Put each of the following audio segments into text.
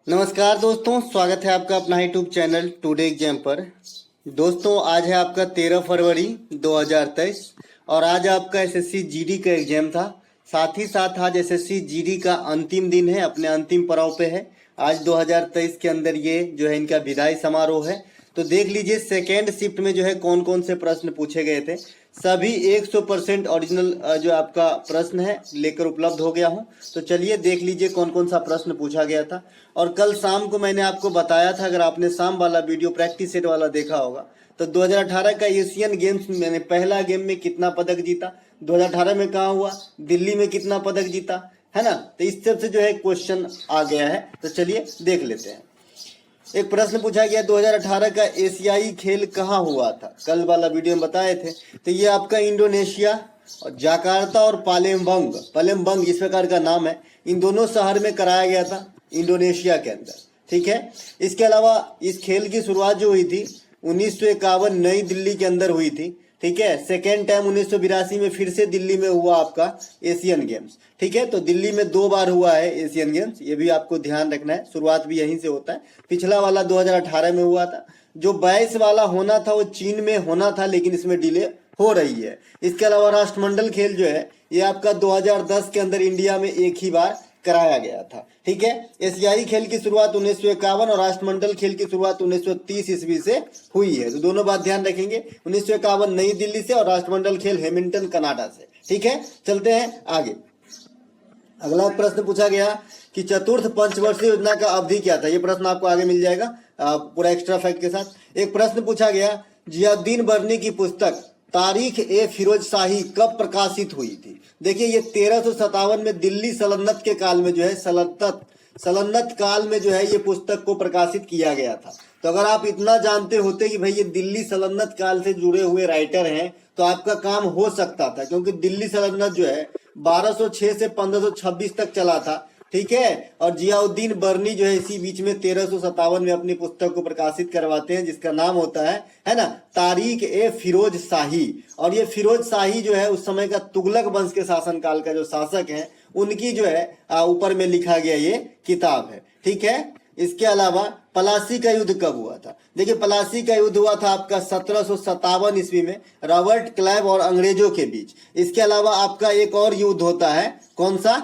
नमस्कार दोस्तों, स्वागत है आपका अपना यूट्यूब चैनल टुडे एग्जाम पर। दोस्तों आज है आपका 13 फरवरी 2023 और आज आपका एसएससी जीडी का एग्जाम था। साथ ही साथ आज एसएससी जीडी का अंतिम दिन है, अपने अंतिम पड़ाव पे है। आज 2023 के अंदर ये जो है इनका विदाई समारोह है। तो देख लीजिए सेकेंड शिफ्ट में जो है कौन कौन से प्रश्न पूछे गए थे। सभी 100% ओरिजिनल जो आपका प्रश्न है लेकर उपलब्ध हो गया हूं। तो चलिए देख लीजिए कौन कौन सा प्रश्न पूछा गया था। और कल शाम को मैंने आपको बताया था, अगर आपने शाम वाला वीडियो प्रैक्टिस सेट वाला देखा होगा, तो 2018 का एशियन गेम्स मैंने पहला गेम में कितना पदक जीता, 2018 में कहाँ हुआ, दिल्ली में कितना पदक जीता, है ना। तो इस तरह से जो है क्वेश्चन आ गया है। तो चलिए देख लेते हैं। एक प्रश्न पूछा गया 2018 का एशियाई खेल कहाँ हुआ था, कल वाला वीडियो में बताए थे। तो ये आपका इंडोनेशिया और जाकार्ता और पालेम्बंग, पालेम्बंग इस प्रकार का नाम है, इन दोनों शहर में कराया गया था इंडोनेशिया के अंदर। ठीक है। इसके अलावा इस खेल की शुरुआत जो हुई थी 1951 नई दिल्ली के अंदर हुई थी। ठीक है। सेकेंड टाइम 1982 में फिर से दिल्ली में हुआ आपका एशियन गेम्स। ठीक है। तो दिल्ली में 2 बार हुआ है एशियन गेम्स, ये भी आपको ध्यान रखना है। शुरुआत भी यहीं से होता है। पिछला वाला 2018 में हुआ था। जो 22 वाला होना था वो चीन में होना था, लेकिन इसमें डिले हो रही है। इसके अलावा राष्ट्रमंडल खेल जो है ये आपका 2010 के अंदर इंडिया में एक ही बार कराया गया था। ठीक है। एशियाई खेल की शुरुआत 1951 और राष्ट्रमंडल खेल की शुरुआत 1930 ईस्वी से हुई है। तो दोनों बात ध्यान रखेंगे, 1951 नई दिल्ली से और राष्ट्रमंडल खेल हैमिल्टन कनाडा से। ठीक है। चलते हैं आगे। अगला प्रश्न पूछा गया कि चतुर्थ पंचवर्षीय योजना का अवधि क्या था। ये प्रश्न आपको आगे मिल जाएगा पूरा एक्स्ट्रा फैक्ट के साथ। एक प्रश्न पूछा गया जियाउद्दीन बर्नी की पुस्तक तारीख ए फिरोज शाही कब प्रकाशित हुई थी। देखिए ये 1357 में दिल्ली सल्तनत के काल में जो है सल्तनत काल में जो है ये पुस्तक को प्रकाशित किया गया था। तो अगर आप इतना जानते होते कि भाई ये दिल्ली सल्तनत काल से जुड़े हुए राइटर हैं तो आपका काम हो सकता था, क्योंकि दिल्ली सल्तनत जो है 1206 से 1526 तक चला था। ठीक है। और जियाउद्दीन बर्नी जो है इसी बीच में 1357 में अपनी पुस्तक को प्रकाशित करवाते हैं, जिसका नाम होता है ना, तारीख ए फिरोज शाही। और ये फिरोज शाही जो है उस समय का तुगलक वंश के शासनकाल का जो शासक है उनकी जो है ऊपर में लिखा गया ये किताब है। ठीक है। इसके अलावा पलासी का युद्ध कब हुआ था। देखिए पलासी का युद्ध हुआ था आपका 1757 ईस्वी में रॉबर्ट क्लाइव और अंग्रेजों के बीच। इसके अलावा आपका एक और युद्ध होता है, कौन सा,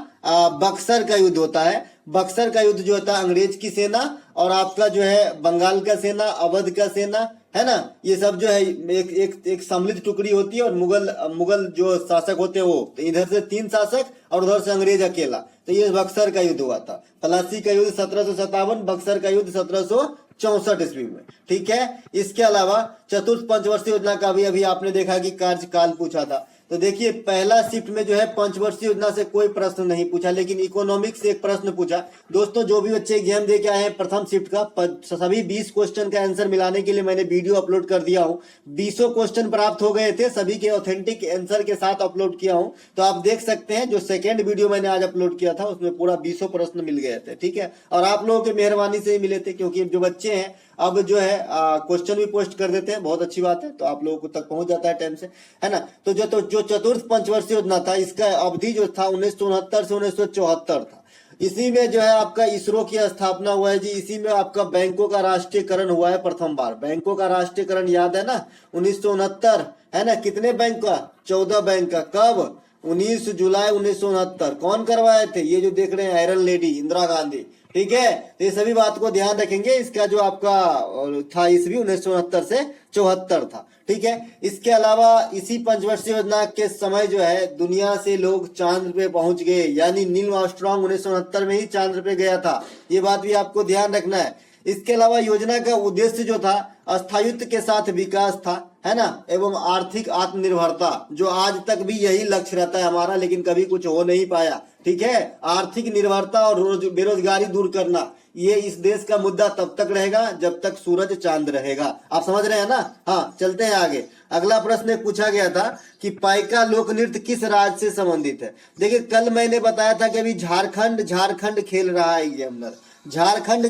बक्सर का युद्ध होता है। बक्सर का युद्ध जो होता है अंग्रेज की सेना और आपका जो है बंगाल का सेना, अवध का सेना, है ना, ये सब जो है एक सम्मिलित टुकड़ी होती है। और मुगल जो शासक होते हैं वो, तो इधर से 3 शासक और उधर से अंग्रेज अकेला। तो ये बक्सर का युद्ध हुआ था। पलासी का युद्ध 1757, बक्सर का युद्ध 1764 ईस्वी में। ठीक है। इसके अलावा चतुर्थ पंचवर्षीय योजना का भी अभी आपने देखा कि कार्यकाल पूछा था। तो देखिए पहला शिफ्ट में जो है पंचवर्षीय योजना से कोई प्रश्न नहीं पूछा, लेकिन इकोनॉमिक्स से एक प्रश्न पूछा। दोस्तों जो भी बच्चे एग्जाम दे के आए हैं प्रथम शिफ्ट का, सभी 20 क्वेश्चन का आंसर मिलाने के लिए मैंने वीडियो अपलोड कर दिया हूं। 20 क्वेश्चन प्राप्त हो गए थे, सभी के ऑथेंटिक आंसर के साथ अपलोड किया हूं। तो आप देख सकते हैं जो सेकेंड वीडियो मैंने आज अपलोड किया था उसमें पूरा 20 प्रश्न मिल गए थे। ठीक है। और आप लोगों की मेहरबानी से ही मिले थे, क्योंकि जो बच्चे हैं अब जो है क्वेश्चन भी पोस्ट कर देते हैं, बहुत अच्छी बात है। तो आप लोगों को तक पहुंच जाता है टाइम से, है ना। तो जो चतुर्थ पंचवर्षीय योजना था इसका अवधि जो था 1969 से 1974 था। इसी में जो है आपका इसरो की स्थापना हुआ है जी। इसी में आपका बैंकों का राष्ट्रीयकरण हुआ है प्रथम बार। बैंकों का राष्ट्रीयकरण याद है ना, 1969, है ना। कितने बैंक का, 14 बैंक का। कब, 19 जुलाई 1969। कौन करवाए थे, ये जो देख रहे हैं आयरन लेडी इंदिरा गांधी। ठीक है। तो ये सभी बात को ध्यान रखेंगे। इसका जो आपका था ईस्वी 1969 से 74 था। ठीक है। इसके अलावा इसी पंचवर्षीय योजना के समय जो है दुनिया से लोग चांद पे पहुंच गए, यानी नील आर्मस्ट्रांग 1969 में ही चांद पे गया था। ये बात भी आपको ध्यान रखना है। इसके अलावा योजना का उद्देश्य जो था स्थायित्व के साथ विकास था, है ना, एवं आर्थिक आत्मनिर्भरता, जो आज तक भी यही लक्ष्य रहता है हमारा, लेकिन कभी कुछ हो नहीं पाया। ठीक है। आर्थिक निर्भरता और बेरोजगारी दूर करना, ये इस देश का मुद्दा तब तक रहेगा जब तक सूरज चांद रहेगा। आप समझ रहे हैं ना। हाँ चलते हैं आगे। अगला प्रश्न पूछा गया था कि पाइका लोक नृत्य किस राज्य से संबंधित है। देखिए कल मैंने बताया था कि अभी झारखंड खेल रहा है एग्जामिनर, झारखंड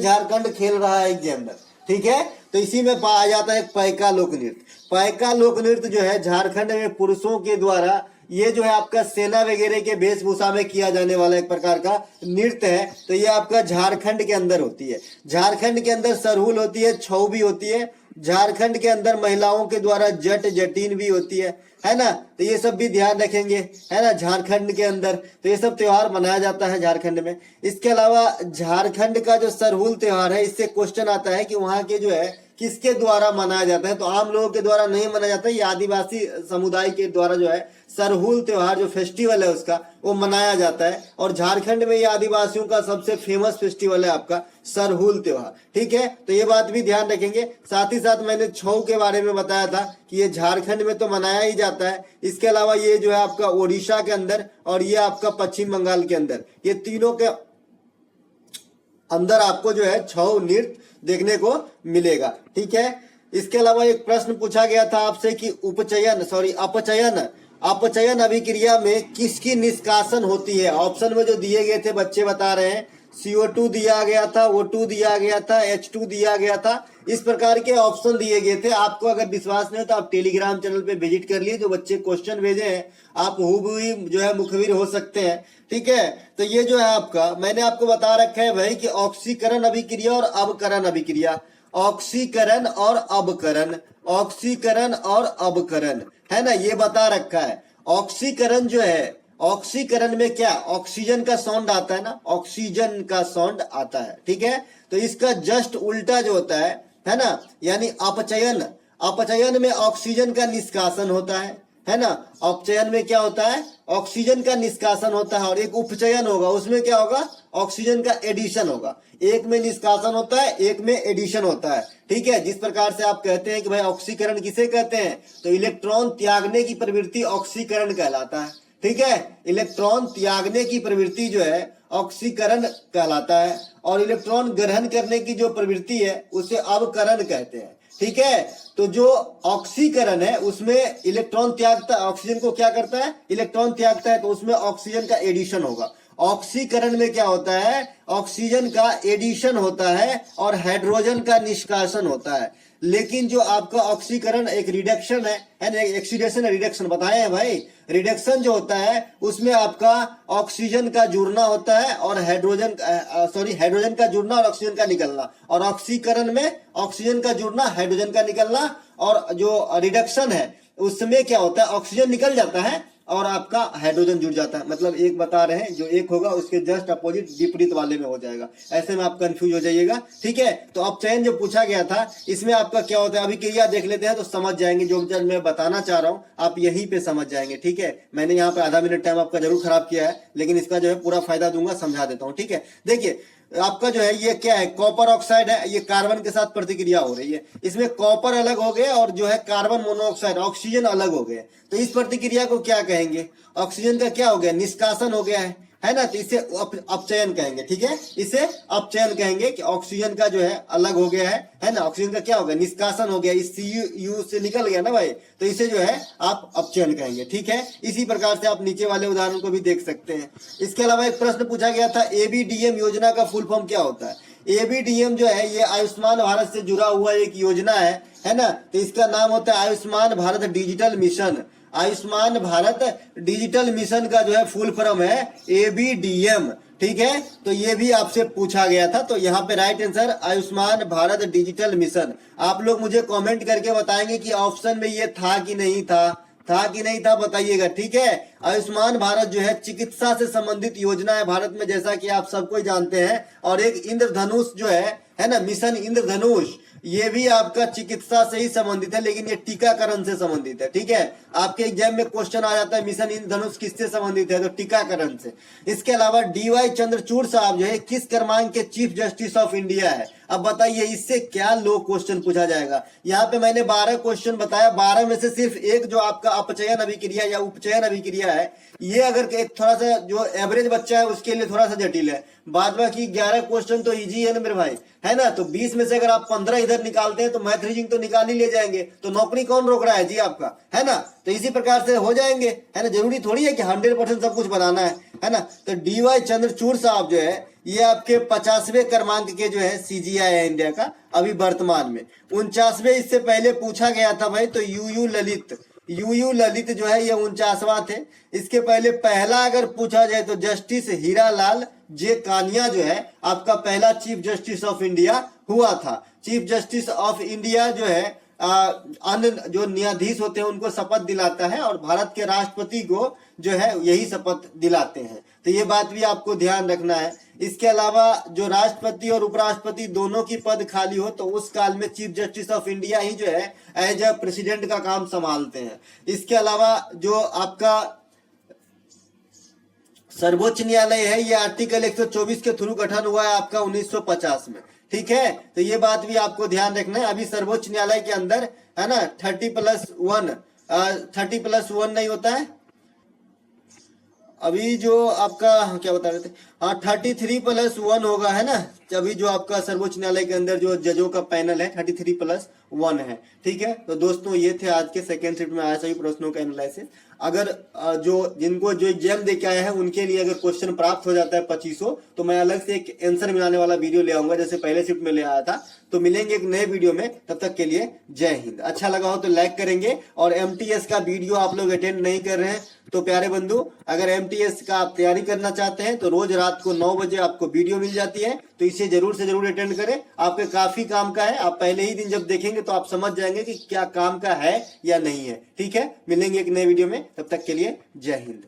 खेल रहा है एग्जामिनर। ठीक है। तो इसी में पाया जाता है पाइका लोक नृत्य। पाइका लोक नृत्य जो है झारखंड में पुरुषों के द्वारा ये जो है आपका सेना वगैरह के वेशभूषा में किया जाने वाला एक प्रकार का नृत्य है। तो ये आपका झारखंड के अंदर होती है। झारखंड के अंदर सरहुल होती है, छऊ भी होती है। झारखंड के अंदर महिलाओं के द्वारा जट जटीन भी होती है ना। तो ये सब भी ध्यान रखेंगे, है ना। झारखंड के अंदर तो ये सब त्योहार मनाया जाता है झारखंड में। इसके अलावा झारखंड का जो सरहुल त्योहार है, इससे क्वेश्चन आता है कि वहाँ के जो है किसके द्वारा मनाया जाता है। तो आम लोगों के द्वारा नहीं मनाया जाता है, ये आदिवासी समुदाय के द्वारा जो है सरहुल त्योहार जो फेस्टिवल है उसका वो मनाया जाता है। और झारखंड में ये आदिवासियों का सबसे फेमस फेस्टिवल है आपका सरहुल त्योहार, ठीक है। तो ये बात भी ध्यान रखेंगे। साथ ही साथ मैंने छऊ के बारे में बताया था कि ये झारखंड में तो मनाया ही जाता है। इसके अलावा ये जो है आपका ओडिशा के अंदर और ये आपका पश्चिम बंगाल के अंदर, ये तीनों के अंदर आपको जो है छऊ नृत्य देखने को मिलेगा, ठीक है। इसके अलावा एक प्रश्न पूछा गया था आपसे कि अपचयन अभिक्रिया में किसकी निष्कासन होती है। ऑप्शन में जो दिए गए थे बच्चे बता रहे हैं, CO2 दिया गया था, O2 दिया गया था, H2 दिया गया था। इस प्रकार के ऑप्शन दिए गए थे। आपको अगर विश्वास नहीं हो तो आप टेलीग्राम चैनल पे विजिट कर लिए, जो बच्चे क्वेश्चन भेजे हैं आप हूबहू जो है मुखबिर हो सकते हैं, ठीक है। तो ये जो है आपका मैंने आपको बता रखा है भाई कि ऑक्सीकरण अभिक्रिया और अवकरण अभिक्रिया, ऑक्सीकरण और अवकरण, ऑक्सीकरण और अवकरण, है ना, ये बता रखा है। ऑक्सीकरण जो है, ऑक्सीकरण में क्या ऑक्सीजन का साउंड आता है ना, ऑक्सीजन का साउंड आता है, ठीक है। तो इसका जस्ट उल्टा जो होता है ना, यानी अपचयन, अपचयन में ऑक्सीजन का निष्कासन होता है ना। अपचयन में क्या होता है, ऑक्सीजन का निष्कासन होता है। और एक उपचयन होगा, उसमें क्या होगा, ऑक्सीजन का एडिशन होगा। एक में निष्कासन होता है, एक में एडिशन होता है, ठीक है। जिस प्रकार से आप कहते हैं कि भाई ऑक्सीकरण किसे कहते हैं, तो इलेक्ट्रॉन त्यागने की प्रवृत्ति ऑक्सीकरण कहलाता है, ठीक है। इलेक्ट्रॉन त्यागने की प्रवृत्ति जो है ऑक्सीकरण कहलाता है। और इलेक्ट्रॉन ग्रहण करने की जो प्रवृत्ति है उसे अवकरण कहते हैं, ठीक है। तो जो ऑक्सीकरण है उसमें इलेक्ट्रॉन त्यागता, ऑक्सीजन को क्या करता है, इलेक्ट्रॉन त्यागता है, तो उसमें ऑक्सीजन का एडिशन होगा। ऑक्सीकरण में क्या होता है, ऑक्सीजन का एडिशन होता है और हाइड्रोजन का निष्कासन होता है। लेकिन जो आपका ऑक्सीकरण एक रिडक्शन है ना, ऑक्सीडेशन रिडक्शन बताए हैं भाई। रिडक्शन जो होता है उसमें आपका ऑक्सीजन का जुड़ना होता है और हाइड्रोजन का जुड़ना और ऑक्सीजन का निकलना। और ऑक्सीकरण में ऑक्सीजन का जुड़ना, हाइड्रोजन का निकलना। और जो रिडक्शन है उसमें क्या होता है, ऑक्सीजन निकल जाता है और आपका हाइड्रोजन जुड़ जाता है। मतलब एक बता रहे हैं, जो एक होगा उसके जस्ट अपोजिट विपरीत वाले में हो जाएगा। ऐसे में आप कंफ्यूज हो जाइएगा, ठीक है। तो अपचयन जो पूछा गया था इसमें आपका क्या होता है, अभिक्रिया देख लेते हैं तो समझ जाएंगे। जो मैं बताना चाह रहा हूं आप यहीं पे समझ जाएंगे, ठीक है। मैंने यहाँ पे आधा मिनट टाइम आपका जरूर खराब किया है, लेकिन इसका जो है पूरा फायदा दूंगा, समझा देता हूँ, ठीक है। देखिए आपका जो है ये क्या है, कॉपर ऑक्साइड है, ये कार्बन के साथ प्रतिक्रिया हो रही है। इसमें कॉपर अलग हो गया और जो है कार्बन मोनोऑक्साइड ऑक्सीजन अलग हो गए। तो इस प्रतिक्रिया को क्या कहेंगे, ऑक्सीजन का क्या हो गया, निष्कासन हो गया है ना। तो इसे अपचयन कहेंगे, ठीक है। इसे अपचयन कहेंगे कि ऑक्सीजन का जो है अलग हो गया है ना। ऑक्सीजन का क्या हो गया, निष्कासन हो गया, इस CU से निकल गया ना भाई, तो इसे जो है आप अपचयन कहेंगे, ठीक है। इसी प्रकार से आप नीचे वाले उदाहरण को भी देख सकते हैं। इसके अलावा एक प्रश्न पूछा गया था, ABDM योजना का फुल फॉर्म क्या होता है। ABDM जो है ये आयुष्मान भारत से जुड़ा हुआ एक योजना है ना। तो इसका नाम होता है Ayushman Bharat digital mission. Ayushman Bharat digital mission का जो है फुल फॉर्म है ABDM, ठीक है। तो ये भी आपसे पूछा गया था। तो यहाँ पे right answer Ayushman Bharat digital mission. आप लोग मुझे कमेंट करके बताएंगे कि ऑप्शन में ये था कि नहीं था, बताइएगा, ठीक है। आयुष्मान भारत जो है चिकित्सा से संबंधित योजना है भारत में, जैसा कि आप सबको जानते हैं। और एक इंद्रधनुष जो है ना, मिशन इंद्रधनुष, ये भी आपका चिकित्सा से ही संबंधित है, लेकिन ये टीकाकरण से संबंधित है, ठीक है। आपके एग्जाम में क्वेश्चन आ जाता है मिशन इंद्रधनुष किससे संबंधित है, तो टीकाकरण से। इसके अलावा DY चंद्रचूड़ साहब जो है किस क्रमांक के चीफ जस्टिस ऑफ इंडिया है। अब बताइए इससे क्या लो क्वेश्चन पूछा जाएगा। यहाँ पे मैंने 12 क्वेश्चन बताया, 12 में से सिर्फ एक जो आपका अपचयन अभिक्रिया या उपचयन अभिक्रिया है, ये अगर एक थोड़ा सा जो एवरेज बच्चा है उसके लिए थोड़ा सा जटिल है। बाद बाकी 11 क्वेश्चन तो इजी है ना मेरे भाई, है ना। तो 20 में से अगर आप 15 इधर निकालते हैं तो मैथ रीजनिंग तो निकाल ही ले जाएंगे। तो नौकरी कौन रोक रहा है जी आपका, है ना। तो इसी प्रकार से हो जाएंगे, है ना। जरूरी थोड़ी है कि 100% सब कुछ बनाना है ना। तो DY चंद्रचूड़ साहब जो है ये आपके 50वें क्रमांक के जो है CGI है इंडिया का अभी वर्तमान में। 49वें इससे पहले पूछा गया था भाई, तो UU ललित, यूयू ललित जो है ये 49वां थे। इसके पहले पहला अगर पूछा जाए तो जस्टिस हीरालाल जे कानिया जो है आपका पहला चीफ जस्टिस ऑफ इंडिया हुआ था। चीफ जस्टिस ऑफ इंडिया जो है अन्य जो न्यायाधीश होते हैं उनको शपथ दिलाता है और भारत के राष्ट्रपति को जो है यही शपथ दिलाते हैं, तो ये बात भी आपको ध्यान रखना है। इसके अलावा जो राष्ट्रपति और उपराष्ट्रपति दोनों की पद खाली हो तो उस काल में चीफ जस्टिस ऑफ इंडिया ही जो है एज ए प्रेसिडेंट का काम संभालते हैं। इसके अलावा जो आपका सर्वोच्च न्यायालय है ये आर्टिकल 124 के थ्रू गठन हुआ है आपका 1950 में, ठीक है, तो ये बात भी आपको ध्यान रखना है। अभी सर्वोच्च न्यायालय के अंदर है ना 30+1 30+1 नहीं होता है, अभी जो आपका क्या बता रहे थे, हाँ 33+1 होगा है ना, अभी जो आपका सर्वोच्च न्यायालय के अंदर जो जजों का पैनल है 33+1 है, ठीक है। तो दोस्तों ये थे आज के सेकेंड शिफ्ट में आए सभी प्रश्नों का एनालिसिस। अगर जो जिनको जो एग्जाम दे के आए हैं उनके लिए अगर क्वेश्चन प्राप्त हो जाता है 2500 तो मैं अलग से एक आंसर मिलाने वाला वीडियो ले आऊंगा जैसे पहले शिफ्ट में ले आया था। तो मिलेंगे एक नए वीडियो में, तब तक के लिए जय हिंद। अच्छा लगा हो तो लाइक करेंगे, और एमटीएस का वीडियो आप लोग अटेंड नहीं कर रहे हैं तो प्यारे बंधु अगर एमटीएस का आप तैयारी करना चाहते हैं तो रोज रात को 9 बजे आपको वीडियो मिल जाती है, तो इसे जरूर से जरूर अटेंड करें। आपके काफी काम का है, आप पहले ही दिन जब देखेंगे तो आप समझ जाएंगे कि क्या काम का है या नहीं है, ठीक है। मिलेंगे एक नए वीडियो में, तब तक के लिए जय हिंद।